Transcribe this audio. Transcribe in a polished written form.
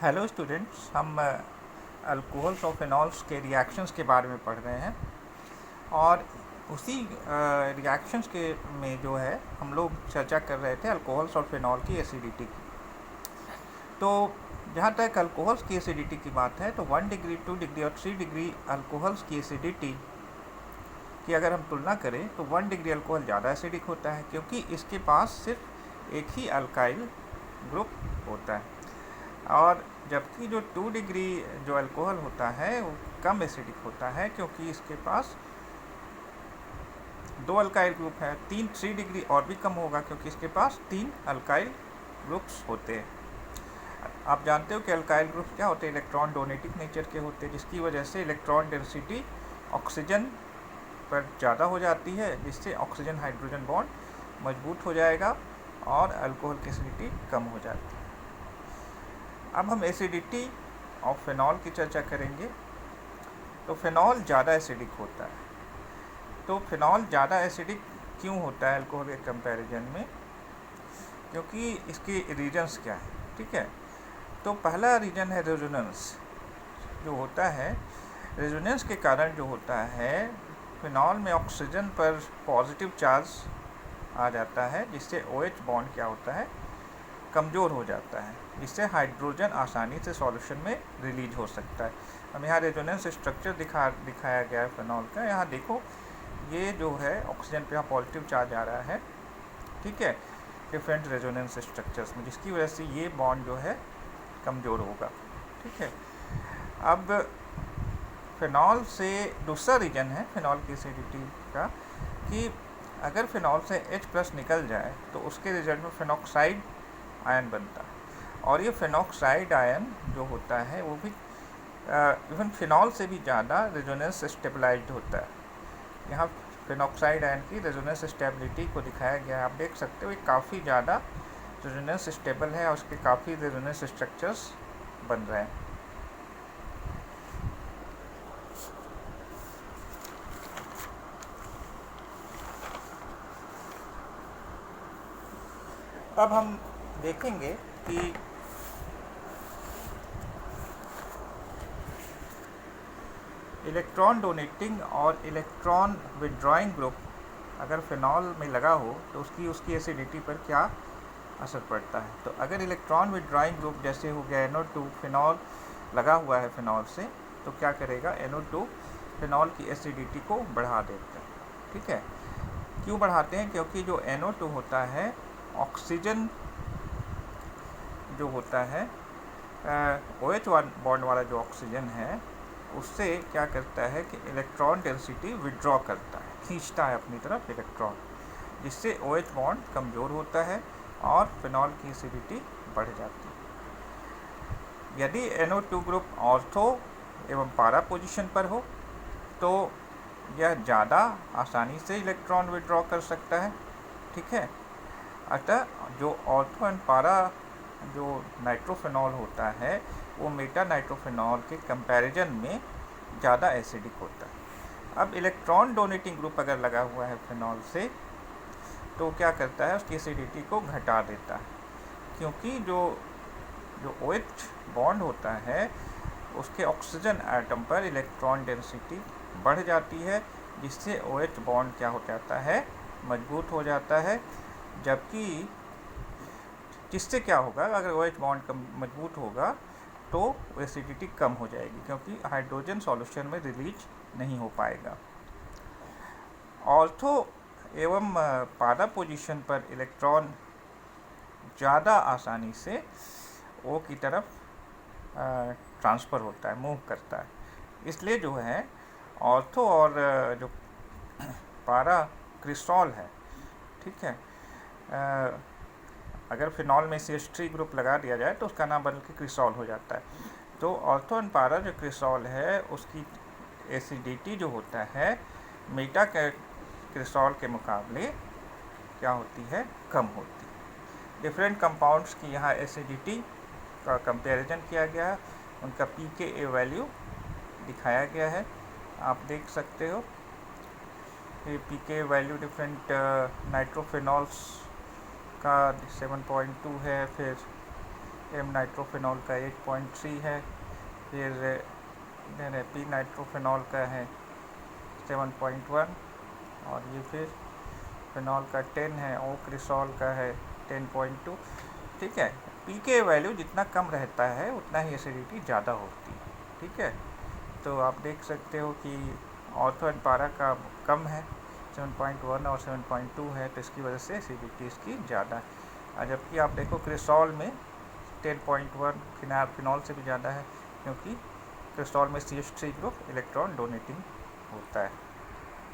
Hello students, हम alcohols और phenols के रिएक्शंस के बारे में पढ़ रहे हैं। और उसी रिएक्शंस के में जो है हम लोग चर्चा कर रहे थे अल्कोहल्स और फिनॉल की एसिडिटी की। तो जहाँ तक अल्कोहल्स की एसिडिटी की बात है तो 1 डिग्री 2 डिग्री और 3 डिग्री अल्कोहल्स की एसिडिटी की अगर हम तुलना करें तो 1 डिग्री अल्कोहल ज़्यादा एसिडिक होता है, क्योंकि इसके पास सिर्फ एक ही अल्काइल ग्रुप होता है। और जबकि जो 2 डिग्री जो अल्कोहल होता है वो कम एसिडिक होता है, क्योंकि इसके पास 2 अल्काइल ग्रुप है। 3 डिग्री और भी कम होगा, क्योंकि इसके पास 3 अल्काइल ग्रुप्स होते हैं। आप जानते हो कि अल्काइल ग्रुप्स क्या होते हैं? इलेक्ट्रॉन डोनेटिंग नेचर के होते हैं, जिसकी वजह से इलेक्ट्रॉन डेंसिटी ऑक्सीजन पर ज़्यादा हो जाती है, जिससे ऑक्सीजन हाइड्रोजन बॉन्ड मजबूत हो जाएगा और अल्कोहल की एसिडिटी कम हो जाती है। अब हम एसिडिटी ऑफ फिनॉल की चर्चा करेंगे। तो फिनॉल ज़्यादा एसिडिक होता है। तो फिनॉल ज़्यादा एसिडिक क्यों होता है अल्कोहल के कंपैरिजन में? क्योंकि इसके रीजन्स क्या है, ठीक है। तो पहला रीजन है रेजोनेंस जो होता है। रेजोनेंस के कारण जो होता है, फिनॉल में ऑक्सीजन पर पॉजिटिव चार्ज आ जाता है, जिससे OH बॉन्ड क्या होता है, कमज़ोर हो जाता है, जिससे हाइड्रोजन आसानी से सॉल्यूशन में रिलीज हो सकता है। हम यहाँ रेजोनेंस स्ट्रक्चर दिखाया गया है फिनॉल का। यहाँ देखो, ये जो है ऑक्सीजन पे यहाँ पॉजिटिव चार्ज आ रहा है, ठीक है, डिफरेंट रेजोनेंस स्ट्रक्चर्स में, जिसकी वजह से ये बॉन्ड जो है कमज़ोर होगा, ठीक है। अब फिनॉल से दूसरा रीजन है फिनॉल की एसिडिटी का, कि अगर फिनॉल से H+ निकल जाए तो उसके रिजल्ट में फिनॉक्साइड आयन बनता है। और ये फिनॉक्साइड आयन जो होता है वो भी इवन फिनॉल से भी ज़्यादा रेजोनेंस स्टेबलाइज्ड होता है। यहाँ फिनॉक्साइड आयन की रेजोनेंस स्टेबिलिटी को दिखाया गया है। आप देख सकते हो ये काफ़ी ज़्यादा रेजोनेंस स्टेबल है और उसके काफ़ी रेजोनेंस स्ट्रक्चर्स बन रहे हैं। अब हम देखेंगे कि इलेक्ट्रॉन डोनेटिंग और इलेक्ट्रॉन विड्रॉइंग ग्रुप अगर फिनॉल में लगा हो तो उसकी एसिडिटी पर क्या असर पड़ता है। तो अगर इलेक्ट्रॉन विड्रॉइंग ग्रुप जैसे हो गया NO2, फिनॉल लगा हुआ है फिनॉल से, तो क्या करेगा, NO2 फिनॉल की एसिडिटी को बढ़ा देता है, ठीक है। क्यों बढ़ाते हैं? क्योंकि जो NO2 होता है, ऑक्सीजन जो होता है OH बॉन्ड वाला जो ऑक्सीजन है, उससे क्या करता है कि इलेक्ट्रॉन डेंसिटी विड्रॉ करता है, खींचता है अपनी तरफ इलेक्ट्रॉन, जिससे OH बॉन्ड कमज़ोर होता है और फिनॉल की एसिडिटी बढ़ जाती है। यदि NO2 ग्रुप ऑर्थो एवं पारा पोजीशन पर हो तो यह ज़्यादा आसानी से इलेक्ट्रॉन विड्रॉ कर सकता है, ठीक है। अतः जो ऑर्थो एंड पारा जो नाइट्रोफिनॉल होता है वो मेटा नाइट्रोफिनॉल के कंपैरिजन में ज़्यादा एसिडिक होता है। अब इलेक्ट्रॉन डोनेटिंग ग्रुप अगर लगा हुआ है फिनॉल से तो क्या करता है, उसकी एसिडिटी को घटा देता है, क्योंकि जो OH बॉन्ड होता है उसके ऑक्सीजन एटम पर इलेक्ट्रॉन डेंसिटी बढ़ जाती है, जिससे OH बॉन्ड क्या हो जाता है, मजबूत हो जाता है। जबकि जिससे क्या होगा, अगर OH बॉन्ड मजबूत होगा तो एसिडिटी कम हो जाएगी, क्योंकि हाइड्रोजन सॉल्यूशन में रिलीज नहीं हो पाएगा। ऑर्थो एवं पारा पोजीशन पर इलेक्ट्रॉन ज़्यादा आसानी से O की तरफ ट्रांसफ़र होता है, मूव करता है। इसलिए जो है ऑर्थो और जो पारा क्रिस्टॉल है, ठीक है, अगर फिनॉल में CH3 ग्रुप लगा दिया जाए तो उसका नाम बदल के क्रिस्टॉल हो जाता है। तो ऑर्थो एंड पारा जो क्रिस्टॉल है उसकी एसिडिटी जो होता है मेटा क्रिस्टॉल के मुकाबले क्या होती है, कम होती है। डिफरेंट कंपाउंड्स की यहाँ एसिडिटी का कंपैरिजन किया गया है, उनका pKa वैल्यू दिखाया गया है, आप देख सकते हो। ये pKa वैल्यू डिफरेंट नाइट्रोफिनॉल्स का 7.2 है, फिर एम नाइट्रोफिनॉल का 8.3 है, फिर पी नाइट्रोफिनॉल का है 7.1, और ये फिर फिनॉल का 10 है, ओ क्रिसॉल का है 10.2। ठीक है, पी के वैल्यू जितना कम रहता है उतना ही एसिडिटी ज़्यादा होती है। ठीक है, तो आप देख सकते हो कि ऑर्थो एंड पारा का कम है 7.1 और 7.2 है, तो इसकी वजह से एसिडिटी इसकी ज़्यादा है। जबकि आप देखो क्रिसॉल में 10.1 फिनॉल से भी ज़्यादा है, क्योंकि क्रिस्टॉल में CH3 ग्रुप इलेक्ट्रॉन डोनेटिंग होता है।